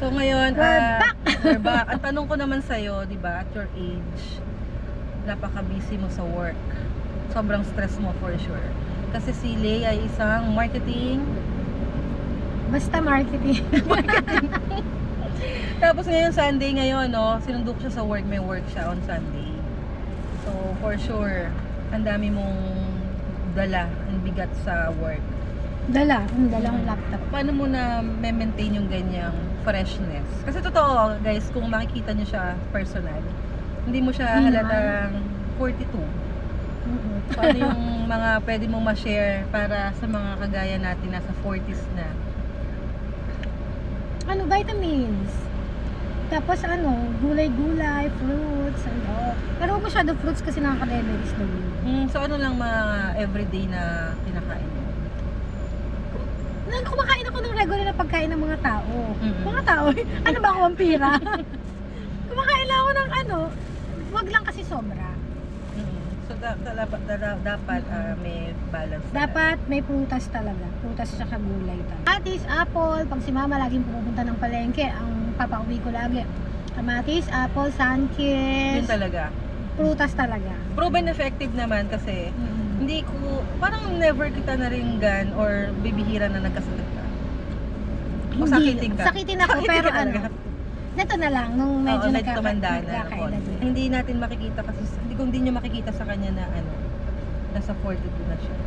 So ngayon, We're we're back. Ang tanong ko naman sa'yo, di ba, at your age, napaka-busy mo sa work. Sobrang stress mo for sure. Kasi si Lay ay isang marketing. Basta marketing. Tapos ngayon, Sunday ngayon, no, sinundok siya sa work, may work siya on Sunday. So, for sure, ang dami mong dala and bigat sa work. Dala ang laptop. Paano mo na maintain yung ganyang freshness? Kasi totoo, guys, kung makikita niyo siya personal, hindi mo siya Hindi halatang 42. So, ano yung mga pwede mong ma-share para sa mga kagaya natin nasa 40s na? Ano, vitamins. Tapos gulay-gulay, fruits, and all. Pero huwag masyado fruits kasi nakaka-diabetes daw yun. So, ano lang mga everyday na kinakain mo? Kumakain ako ng regular na pagkain ng mga tao. Mm-mm. Mga tao, ano ba ako, vampira? Kumakain lang ako ng wag lang kasi sobra. So, dapat may balance. Dapat may prutas talaga. Prutas at gulay talaga. Kamatis, apple. Pag si mama laging pumupunta ng palengke, ang papauwi ko lagi. Kamatis, apple, sunkist. Yun talaga. Prutas talaga. Proven effective naman kasi hindi ko, parang never kita naringgan or bibihira na nagkasakit ka. O sakitin ka. Sakitin ako, Sakitin pero ka talaga. Neto na lang, nung medyo medyo tumanda na. nagkakaedad na. Hindi natin makikita kasi, hindi nyo makikita sa kanya na nasa 42 na siya.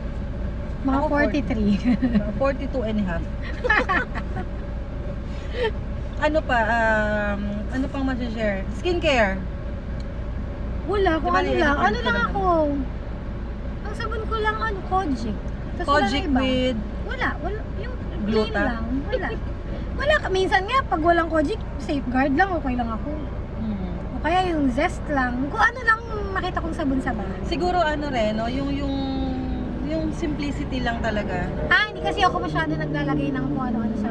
Mga Ako, 43. 42 and a half. Ano pa, ano pang ma-share? Skincare. Wala, kung Diba, ano lang. Ano lang naman? ako. Ang sabon ko lang, Kojic. Tas Kojic wala na iba. with Wala. Yung plain Gluta? lang. Wala. Wala. Minsan nga, pag walang Kojic, safeguard lang, okay lang ako. O kaya yung zest lang. Kung ano lang makita kong sabon sa bahay. siguro rin, no? Yung simplicity lang talaga. Hindi kasi ako masyado naglalagay ng kung ano-ano sa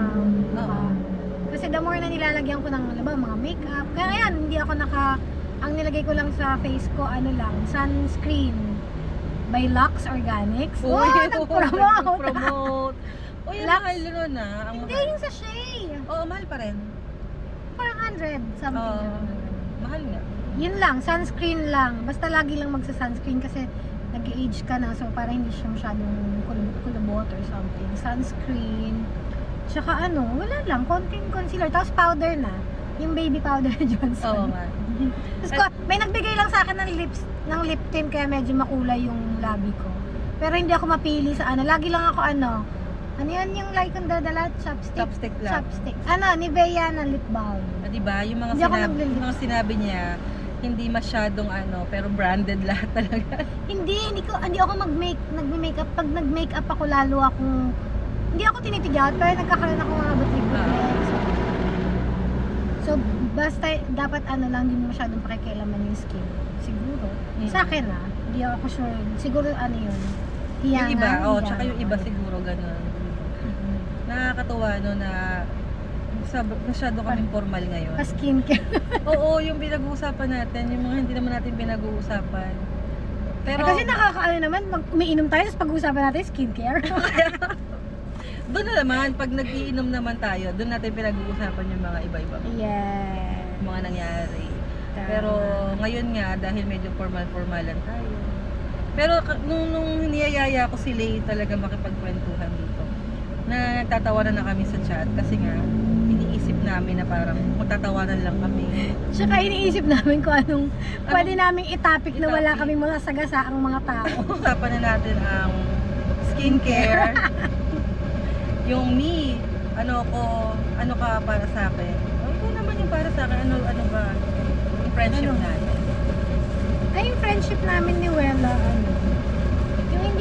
mukha. Kasi the more na nilalagyan ko ng mga makeup. Kaya yan, hindi ako ang nilagay ko lang sa face ko, sunscreen by Lux Organics. Uy, Nag-promote! nag-promote. Uy, ang Lux. mahal nun ang Hindi, mahal. yung sachet. Oo, mahal pa rin. Parang 100 something. Mahal nga. Yun lang, sunscreen lang. Basta lagi lang magsa-sunscreen kasi nag-age ka na, so para hindi siya masyadong kulubot or something. Sunscreen. Tsaka wala lang, konting concealer. Tapos powder na. Yung baby powder Johnson. Oo nga. Tapos may nagbigay lang sa akin ng lip tint kaya medyo makulay yung labi ko. Pero hindi ako mapili sa lagi lang ako ano yan yung like kong dadala? Chopstick lang. Chopstick. Nivea na lip balm. Diba? Yung Hindi ako naglilips. mga sinabi niya, hindi masyadong pero branded lahat talaga. Hindi ako nagme-makeup. Pag nag-makeup ako lalo akong hindi ako tinitigyawat pero nagkakaroon ako mga butik-butik. So basta dapat lang, hindi mo masyadong pakikialaman yung skin. Siguro. Sa akin hindi ako sure. Siguro yun. Yung iba, hiyangan. tsaka yung iba siguro ganun. Nakakatuwa na masyado kaming formal ngayon. Pa-skincare. Oo, yung pinag-uusapan natin, yung mga hindi naman natin pinag-uusapan. Pero kasi naman, umiinom tayo, tapos pag-uusapan natin skincare. doon na naman, pag nag-iinom naman tayo, doon natin pinag-uusapan yung mga iba-iba. Yeah. Mga nangyari. Pero ngayon nga, dahil medyo formal-formalan tayo. Pero nung niyayaya ko si Lay talaga makipagkwentuhan dito, nagtatawanan na kami sa chat kasi nga, iniisip namin na parang magtatawanan lang kami. Tsaka iniisip namin kung anong pwede naming itapik na wala kaming mga sagasaang mga tao. Usapan na natin ang skincare. Yung me, ano ka para sa akin? Ikaw naman yung para sa akin, ano ba? Yung friendship natin. Yung friendship namin ni Wella, yung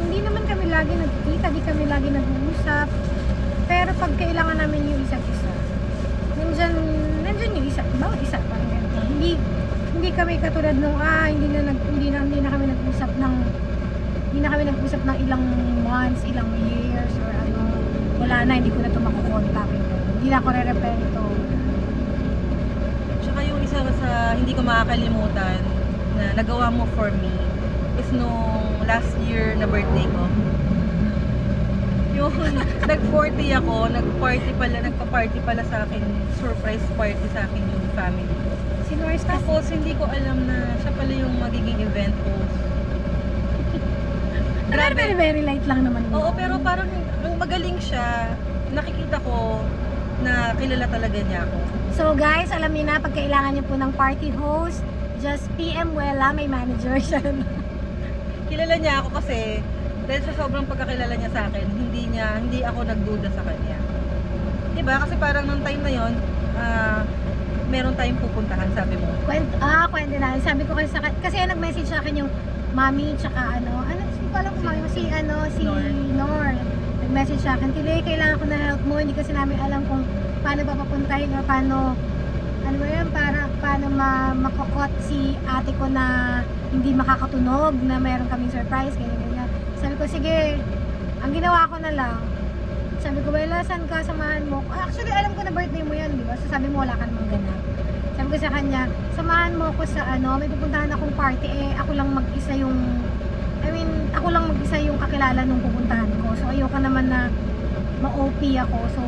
hindi naman kami lagi nagkikita, di kami lagi nag-uusap. Pero pag kailangan namin yung isa't isa, nandyan yung bawat isa, parang ganito. Hindi kami katulad nung, hindi na kami nag-usap ng ilang months, ilang years, or wala na, hindi ko na ito makukontak. Hindi na ako re-reply ito. Tsaka yung isa sa hindi ko makakalimutan na nagawa mo for me is nung last year na birthday ko. Yung nag-40 ako, nagpa-party pala sa akin, surprise party sa akin yung family. Si Norris kasi. Tapos hindi ko alam na siya pala yung magiging event host. Very, very, very light lang naman. Oo, pero parang ang magaling siya. Nakikita ko na kilala talaga niya ako. So guys, alam niyo na, pag kailangan niyo po ng party host, just PM Wella, may manager siya. Kilala niya ako kasi dahil sa sobrang pagkakilala niya sa akin, hindi ako nagduda sa kanya. Diba? Kasi parang nung time na yon, meron tayong pupuntahan, sabi mo. Kwento na. Sabi ko kasi nag-message sa akin yung mami, tsaka hindi ko alam kung mami, si Nor. Nag-message sa akin, Tili, kailangan ko na help mo, hindi kasi namin alam kung paano papapuntahin o paano, paano makakot si ate ko na hindi makakatunog, na meron kaming surprise, ganyan. Sabi ko, sige, ang ginawa ko na lang, sabi ko, Wela, saan ka, samahan mo? Actually, alam ko na birthday mo yan, di ba? So, sabi mo, wala ka namang ganap. Sabi ko sa kanya, samahan mo ako sa may pupuntahan akong party, ako lang mag-isa yung kakilala nung pupuntahan ko. So, ayoko naman na ma-OP ako. So,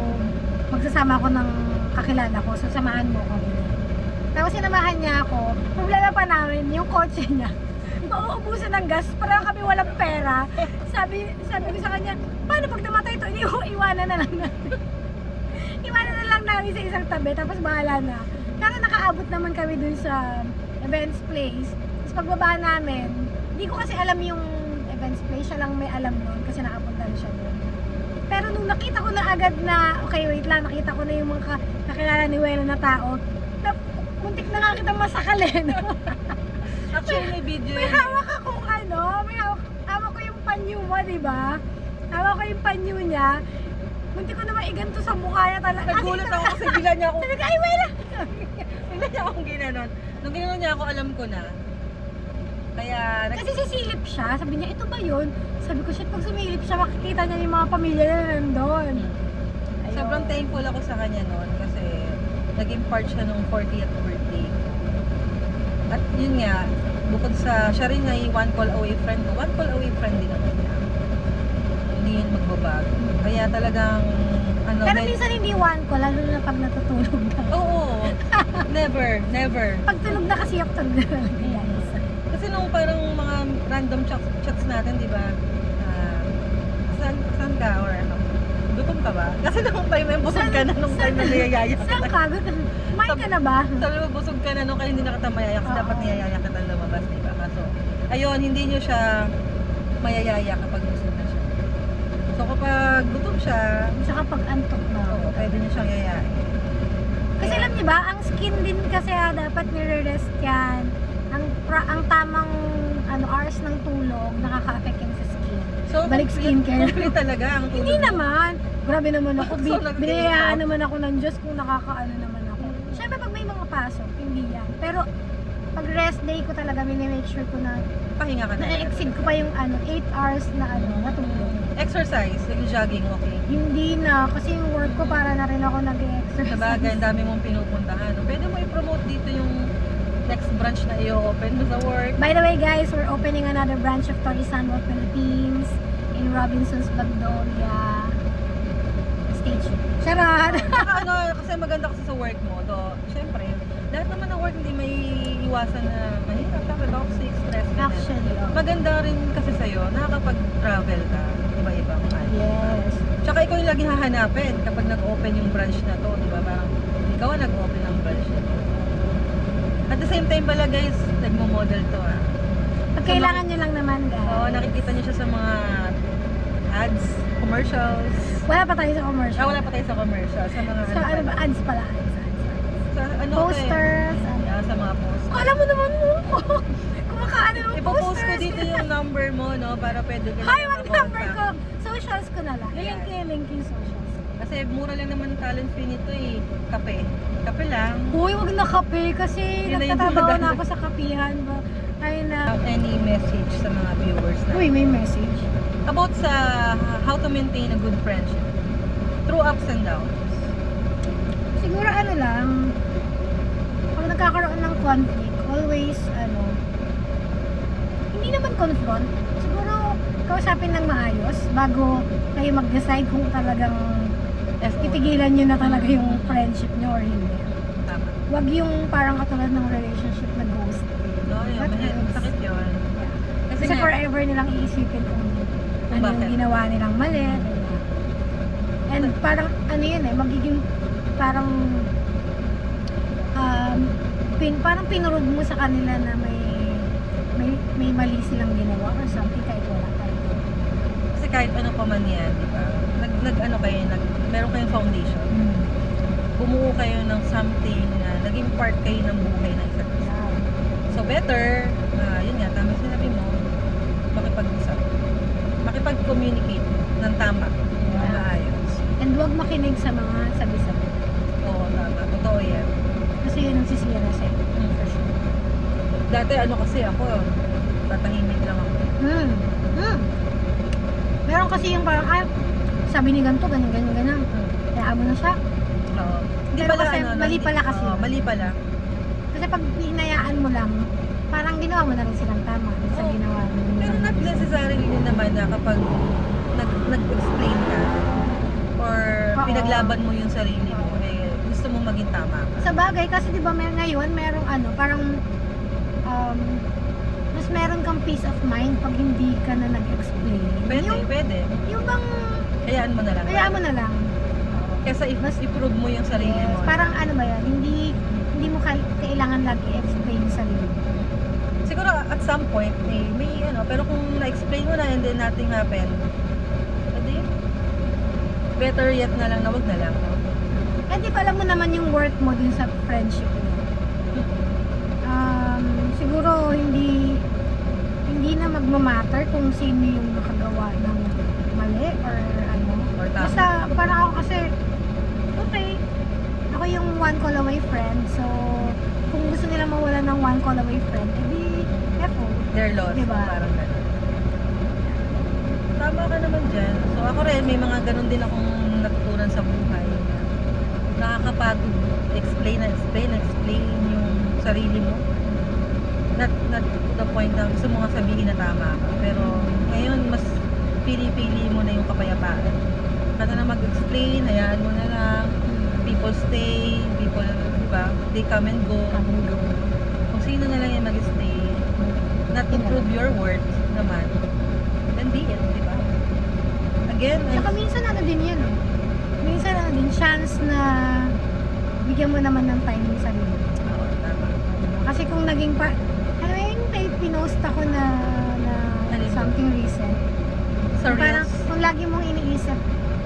magsasama ako ng kakilala ko. So, samahan mo ako. Tapos, sinamahan niya ako. Problema pa namin, yung kotse niya. Mauubusan ng gas, parang kami walang pera. Sabi ko sa kanya, paano pag namatay ito, iwanan na lang natin. Iwanan na lang namin sa isang tabi, tapos bahala na. Kaya nakaabot naman kami dun sa events place. Tapos pagbaba namin, hindi ko kasi alam yung events place, siya lang may alam nun kasi nakapunta na siya dun. Pero nung nakita ko na agad na, okay wait lang, nakita ko na yung mga kakilala ni Wela na tao, muntik na nga kitang masakalin. Actually, may video May yun. hawak akong hawak ko yung panyo mo, di ba? Hawak ko yung panyo niya. Muntik ko na maiganto sa mukha niya talaga. Nagulat ako kasi bigla niya ako. Sabi ko, ay, Wela! Bigla niya akong ginanon. Nung ginanon niya ako, alam ko na. Kaya, Kasi sisilip siya. Sabi niya, ito ba yun? Sabi ko, shit, pag sumilip siya, makikita niya yung mga pamilya na nandun. Ayun. sobrang thankful ako sa kanya noon kasi naging part siya nung 40th birthday. At yun nga, bukod sa, siya rin ay one call away friend ko. One call away friend din naman niya. Hindi yun magbabago. Kaya talagang, Pero minsan hindi one ko, lalo na pag natutulog na. Oo. Never. Pag tulog na kasi ako tulog na talaga, guys. Kasi nung parang mga random chats natin, di ba? Saan ka? Or ano? Gutom ka ba? Kasi nung time na busog ka na nung time na niyayaya ka. Saan ka? Kumain ka na ba? Sabi mo, busog ka na nung kaya hindi nakita mayaya kasi dapat niyayaya ka na lumabas, di ba? Kaso, ayun, hindi niyo siya mayayaya kapag busog na siya. So kapag gutom siya, Saka pag antok na. oo, pwede niyo siyang yayain. Kasi alam niyo ba, ang skin din kasi dapat nire-rest yan. Ang tamang hours ng tulog nakaka-affect yan sa skin. So, Balik skincare. Complete talaga ang tulog. Hindi naman. Grabe naman ako. So, nag-day Binayaan off. naman ako ng Diyos kung nakakaano naman ako. Siyempre pag may mga pasok, hindi yan. Pero pag rest day ko talaga, minimake sure ko na Pahinga ka na. na-exceed ko pa yung 8 hours na natulog. Exercise, like jogging, okay. Hindi na. Kasi yung work ko para na rin ako nag-exercise. Sabagay, ang dami mong pinupuntahan. Pwede mo i-promote dito yung next branch na i-open mo sa work. By the way guys, we're opening another branch of Torisan World Philippines in Robinsons, Bagdoria. Stay tuned. Charot! Saka kasi maganda kasi sa work mo. Syempre, lahat naman ng work hindi may iwasan na mahirap, toxic, stress, ganyan. Actually, Maganda rin kasi sa'yo, nakakapag-travel ka, iba-ibang ano. yes. Tsaka ikaw yung lagi hahanapin kapag nag-open yung branch na to, di ba? Parang ikaw ang nag-open ng branch na to. At the same time pala guys, nagmo-model to Pag kailangan nyo lang naman guys. Oo, nakikita niyo siya sa mga ads, commercials. Wala pa tayo sa commercial. Wala pa tayo sa commercial, sa mga So ano ba? Ads pala. Ads. Sa ano Posters. Yeah, sa mga posters. Alam mo naman mo. Kumakaano ng Ipopost ko posters. dito yung number mo, no? Para pwede ka Hay, na wag number makontak. ko. Socials ko na lang. I-link yung socials ko. Kasi mura lang naman talent fee nito eh. Kape. Kape lang. Uy, wag na kape kasi Yun na yung nagtatrabaho na maganda. ako sa kapihan. Ay na. Any message sa mga viewers na Uy, may message. about sa how to maintain a good friendship through ups and downs. Siguro ano lang, pag nagkakaroon ng conflict, always hindi naman confront, siguro kausapin ng maayos bago kayo mag-decide kung talagang FO. titigilan nyo na talaga yung friendship nyo or hindi. Tama. Wag yung parang katulad ng relationship na ghost. No, yun, That hurts. sakit yun. Kasi Kasi nga, forever nilang iisipin kung ano bakit? yung ginawa nilang mali. ganyan. And parang ano yun magiging parang parang pinurog mo sa kanila na may mali silang ginawa or something kahit wala tayo. kasi kahit ano pa man yan, di ba? Ano kayo, meron kayong foundation. Bumuo kayo ng something na naging part kayo ng buhay ng isa't isa. So better, yun nga, tama yung sinabi mo, makipag-usap. Makipag-communicate ng tama, ng maayos. And huwag makinig sa mga sabi-sabi. Oo, tama. Totoo yan. Kasi yun ang sisira sa'yo. For sure. Dati ano kasi ako, tatahimik lang ako. Meron kasi yung parang, sabi ni ganito, ganyan. Kaya mo na siya. Oo. Hindi Pero pala kasi mali hindi- pala kasi oo, yun. mali pala. Kasi pag hinayaan mo lang, parang ginawa mo na rin silang tama sa Oo. ginawa mo. Pero not necessarily din naman na kapag nag-explain ka or Oo. pinaglaban mo yung sarili mo, eh, gusto mo maging tama ka. Sa bagay, kasi di ba ngayon, merong parang, mas meron kang peace of mind pag hindi ka na nag-explain. Pwede. Yung bang, Hayaan mo na lang. kaya mo na lang. Kesa i-prove mo yung sarili Yes, mo. parang ano ba yan, hindi mo kailangan lagi i-explain sa sarili mo. Siguro at some point, may pero kung na-explain mo na and then nothing happened, edi, better yet na lang na wag na lang. No? Eh di alam mo naman yung worth mo dun sa friendship mo. Siguro hindi na magmamatter kung sino yung nakagawa ng mali or ano. Or tama. Basta parang ako kasi, okay, ako yung one call away friend. So, kung gusto nila mawala ng one call away friend, edi FO. Their loss. Diba? Parang gano'n. Tama ka naman dyan. So ako rin, may mga ganun din akong natutunan sa buhay. Nakakapagod explain yung sarili mo. Not to the point na gusto mo nga sabihin na tama ka. Pero ngayon, mas pili-pili mo na yung kapayapaan. Kada na mag-explain, hayaan mo na lang. People stay, people, diba? They come and go. Kung sino na lang yung mag-stay, not improve your worth naman, then be it, diba? Again, Saka minsan ano din yan minsan ano din, chance na bigyan mo naman ng time yung sarili mo. Oo, tama. Kasi kung naging ano yung may pinost ako na Alin? something recent. So, Parang reels. kung lagi mong iniisip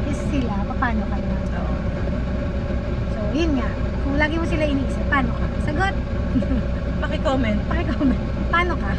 is sila, paano ka na? Oo. So, yun nga. Kung lagi mo sila iniisip, paano ka? Sagot! Paki-comment. Pakicomment. Paano ka?